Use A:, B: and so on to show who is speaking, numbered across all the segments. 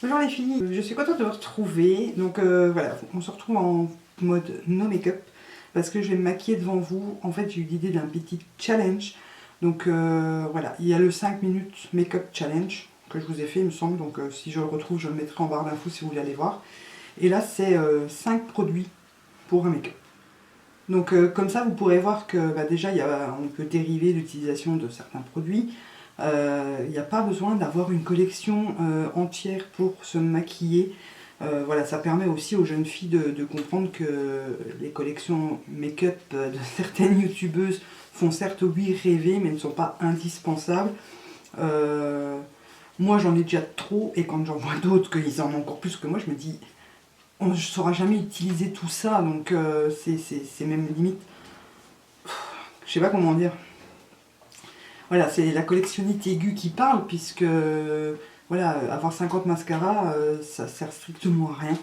A: Bonjour les filles, je suis contente de vous retrouver. Donc voilà, on se retrouve en mode no make-up parce que je vais me maquiller devant vous. En fait, j'ai eu l'idée d'un petit challenge. Donc voilà, il y a le 5 minutes make-up challenge que je vous ai fait, il me semble. Donc si je le retrouve, je le mettrai en barre d'infos si vous voulez aller voir. Et là, c'est 5 produits pour un make-up. Donc comme ça, vous pourrez voir que déjà, on peut dériver l'utilisation de certains produits. Il n'y a pas besoin d'avoir une collection entière pour se maquiller. Voilà, ça permet aussi aux jeunes filles de comprendre que les collections make-up de certaines youtubeuses font certes oui rêver, mais ne sont pas indispensables. Moi j'en ai déjà trop, et quand j'en vois d'autres qu'ils en ont encore plus que moi, je me dis on ne saura jamais utiliser tout ça, donc c'est même limite, je sais pas comment dire. Voilà, c'est la collectionnite aiguë qui parle, puisque voilà, avoir 50 mascaras, ça sert strictement à rien.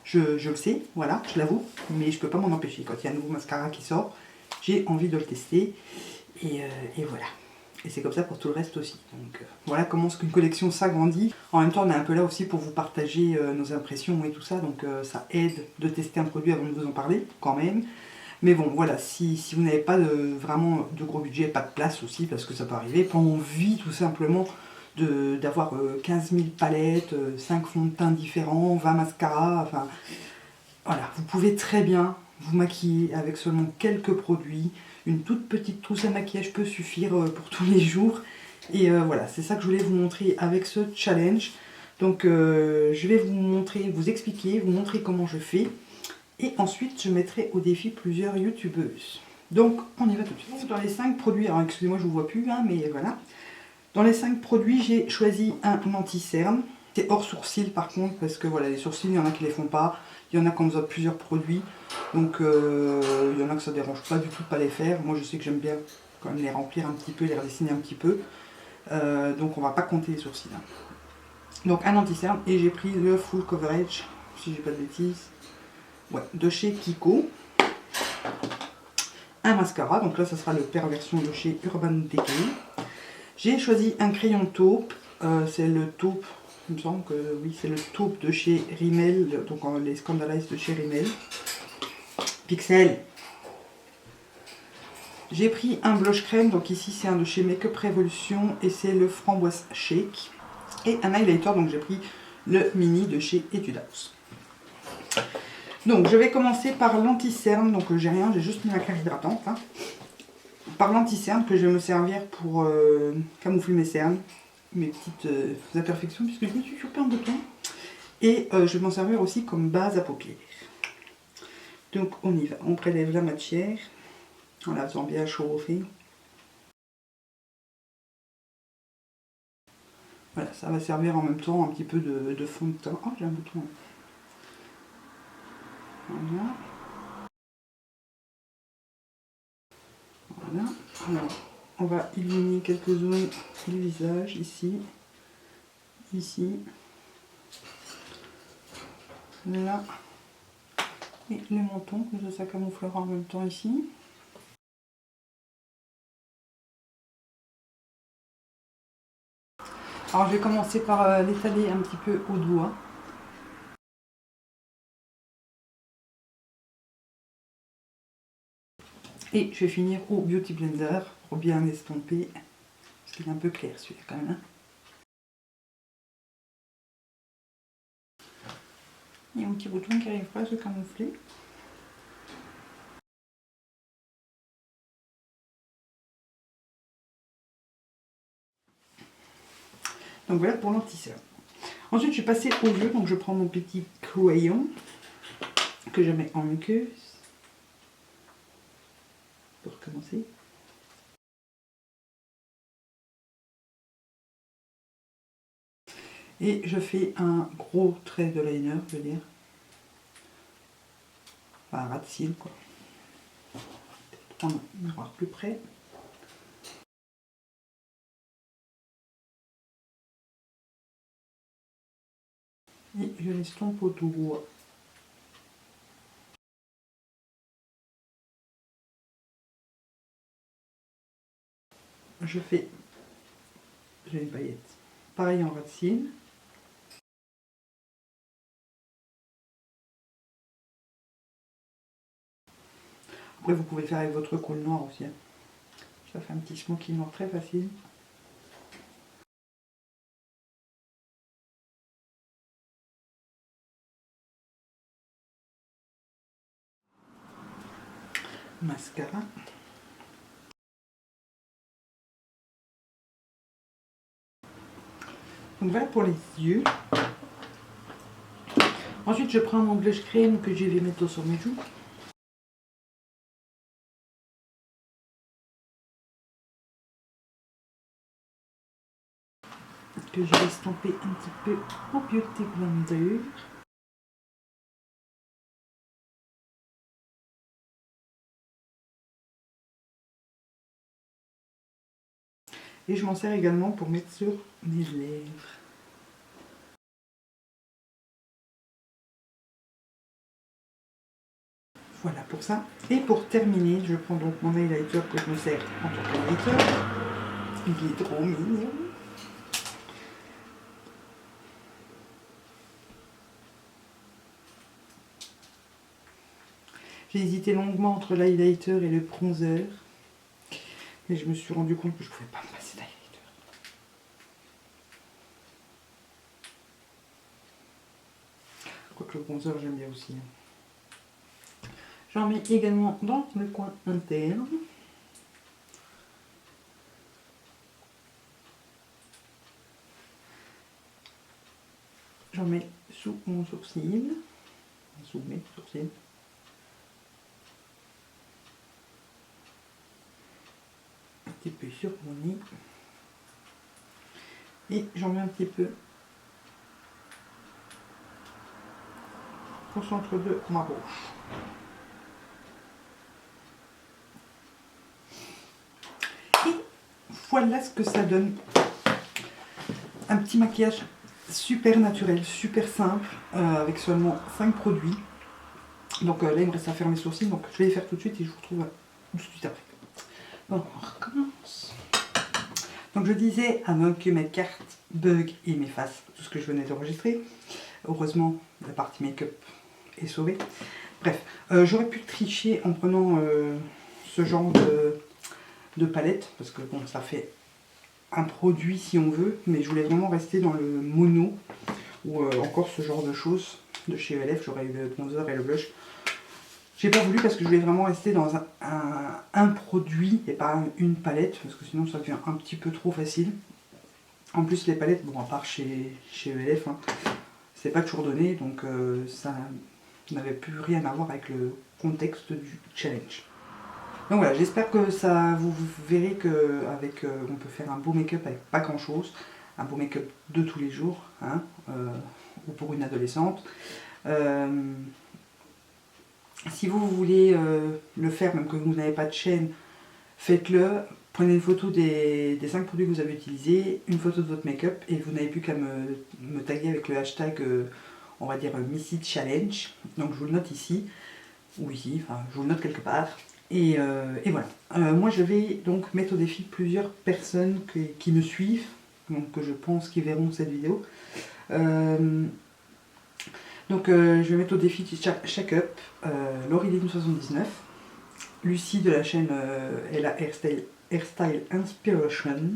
A: Je le sais, voilà, je l'avoue, mais je peux pas m'en empêcher. Quand il y a un nouveau mascara qui sort, j'ai envie de le tester, et voilà. Et c'est comme ça pour tout le reste aussi. Donc voilà comment qu'une collection s'agrandit. En même temps, on est un peu là aussi pour vous partager nos impressions et tout ça, donc ça aide de tester un produit avant de vous en parler, quand même. Mais bon, voilà, si vous n'avez pas vraiment de gros budget, pas de place aussi, parce que ça peut arriver, pas envie tout simplement d'avoir 15 000 palettes, 5 fonds de teint différents, 20 mascaras, enfin, voilà, vous pouvez très bien vous maquiller avec seulement quelques produits. Une toute petite trousse à maquillage peut suffire pour tous les jours. Et voilà, c'est ça que je voulais vous montrer avec ce challenge. Donc je vais vous montrer, vous expliquer, vous montrer comment je fais. Et ensuite, je mettrai au défi plusieurs youtubeuses. Donc, on y va tout de suite. Dans les 5 produits, alors excusez-moi, je ne vous vois plus, hein, mais voilà. Dans les 5 produits, j'ai choisi un anti-cerne. C'est hors sourcils par contre, parce que voilà, les sourcils, il y en a qui ne les font pas. Il y en a qui ont besoin de plusieurs produits. Donc, il y en a que ça ne dérange pas du tout de ne pas les faire. Moi, je sais que j'aime bien quand même les remplir un petit peu, les redessiner un petit peu. Donc, on ne va pas compter les sourcils. Hein. Donc, un anti-cerne. Et j'ai pris le Full Coverage, si j'ai pas de bêtises. Ouais, de chez Kiko. Un mascara, donc là ça sera le Perversion de chez Urban Decay. J'ai choisi un crayon taupe, c'est le taupe, il me semble que oui, c'est le taupe de chez Rimmel, donc les Scandalize de chez Rimmel. Pixel. J'ai pris un blush crème, donc ici c'est un de chez Makeup Revolution et c'est le Framboise Shake. Et un highlighter, donc j'ai pris le mini de chez Etude House. Donc je vais commencer par l'anti-cerne, donc j'ai rien, j'ai juste mis la crème hydratante. Hein. Par l'anti-cerne que je vais me servir pour camoufler mes cernes, mes petites imperfections, puisque je me suis chopé un bouton. Et je vais m'en servir aussi comme base à paupières. Donc on y va, on prélève la matière en la faisant bien chauffer. Voilà, ça va servir en même temps un petit peu de fond de teint. Oh, j'ai un bouton. Voilà. Voilà. Alors, on va illuminer quelques zones du visage, ici, ici, là, et le menton, comme ça camouflera en même temps ici. Alors je vais commencer par l'étaler un petit peu au doigt. Et je vais finir au Beauty Blender pour bien estomper, parce qu'il est un peu clair celui-là quand même. Hein. Il y a un petit bouton qui n'arrive pas à se camoufler. Donc voilà pour l'anti-cerne. Ensuite je suis passée au jeu, donc je prends mon petit crayon que je mets en muqueuse pour commencer. Et je fais un gros trait de liner, je veux dire. Enfin, un ras de cils quoi. Prendre un miroir plus près. Et je l'estompe au doigt. Je fais, j'ai une paillette, pareil en ras de cils. Après vous pouvez le faire avec votre colle noire aussi. Hein. Ça fait un petit smoky noir très facile. Mascara. Donc voilà pour les yeux. Ensuite je prends mon blush crème que je vais mettre sur mes joues. Que je vais estomper un petit peu au Beauty Blender. Et je m'en sers également pour mettre sur mes lèvres. Voilà pour ça. Et pour terminer, je prends donc mon highlighter que je me sers en tant qu'highlighter. Il est trop mignon. J'ai hésité longuement entre l'highlighter et le bronzer. Et je me suis rendu compte que je ne pouvais pas me passer d'highlighter. Quoique le bronzer, j'aime bien aussi. J'en mets également dans le coin interne. J'en mets sous mon sourcil. Sous mes sourcils. Un petit peu sur mon nez. Et j'en mets un petit peu au centre de ma bouche. Et voilà ce que ça donne. Un petit maquillage super naturel, super simple, avec seulement 5 produits. Donc là il me reste à faire mes sourcils, donc je vais les faire tout de suite et je vous retrouve tout de suite après. Bon, on recommence. Donc je disais avant que mes cartes bug et m'effacent tout ce que je venais d'enregistrer. Heureusement la partie make-up est sauvée. Bref, j'aurais pu tricher en prenant ce genre de palette, parce que bon, ça fait un produit si on veut, mais je voulais vraiment rester dans le mono, ou encore ce genre de choses de chez ELF. J'aurais eu le bronzer et le blush. J'ai pas voulu parce que je voulais vraiment rester dans un produit et pas une palette, parce que sinon ça devient un petit peu trop facile. En plus les palettes, bon à part chez ELF, hein, c'est pas toujours donné, donc ça n'avait plus rien à voir avec le contexte du challenge. Donc voilà, j'espère que ça vous verrez qu'avec on peut faire un beau make-up avec pas grand chose, un beau make-up de tous les jours, hein, ou pour une adolescente. Si vous voulez le faire, même que vous n'avez pas de chaîne, faites-le. Prenez une photo des 5 produits que vous avez utilisés, une photo de votre make-up, et vous n'avez plus qu'à me taguer avec le hashtag, on va dire Missy Challenge. Donc je vous le note ici, ou ici, enfin je vous le note quelque part. Et voilà. Moi je vais donc mettre au défi plusieurs personnes qui me suivent, donc que je pense qu'ils verront cette vidéo. Donc je vais mettre au défi Shake Up, Laureline79, Lucie de la chaîne Ella Hairstyle Inspiration,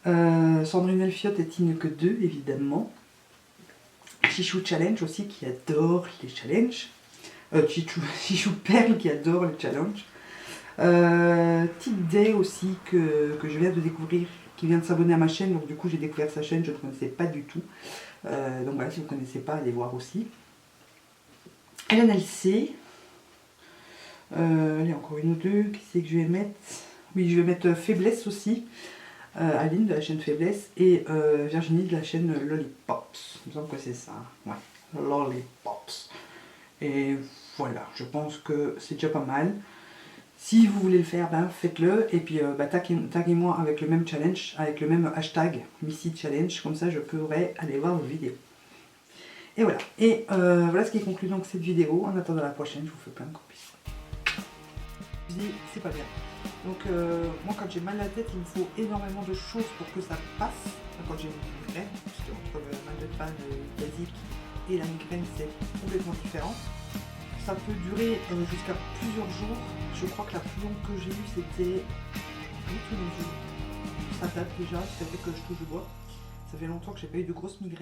A: Sandrine Elfiot et Tine que 2 évidemment, Chichou Challenge aussi qui adore les challenges, Chichou Perle qui adore les challenges, Tic Day aussi que je viens de découvrir, qui vient de s'abonner à ma chaîne, donc du coup j'ai découvert sa chaîne, je ne connaissais pas du tout. Donc voilà, si vous ne connaissez pas, allez voir aussi. LNLC. Allez, encore une ou deux. Qui c'est que je vais mettre? Oui, je vais mettre Faiblesse aussi. Aline de la chaîne Faiblesse. Et Virginie de la chaîne Lollipops. Il me semble que c'est ça. Ouais, Lollipops. Et voilà, je pense que c'est déjà pas mal. Si vous voulez le faire, ben, faites-le. Et puis taguez-moi avec le même challenge, avec le même hashtag Missy Challenge. Comme ça, je pourrai aller voir vos vidéos. Et voilà. Et voilà ce qui conclut donc cette vidéo. En attendant la prochaine, je vous fais plein de gros bisous. C'est pas bien. Donc moi, quand j'ai mal à la tête, il me faut énormément de choses pour que ça passe. Quand j'ai une migraine, parce qu'entre le mal de panne basique et la migraine, c'est complètement différent. ça peut durer jusqu'à plusieurs jours. Je crois que la plus longue que j'ai eue, c'était 8 ou 9 jours. Ça date déjà, c'est vrai que je touche du bois. Ça fait longtemps que j'ai pas eu de grosses migraines.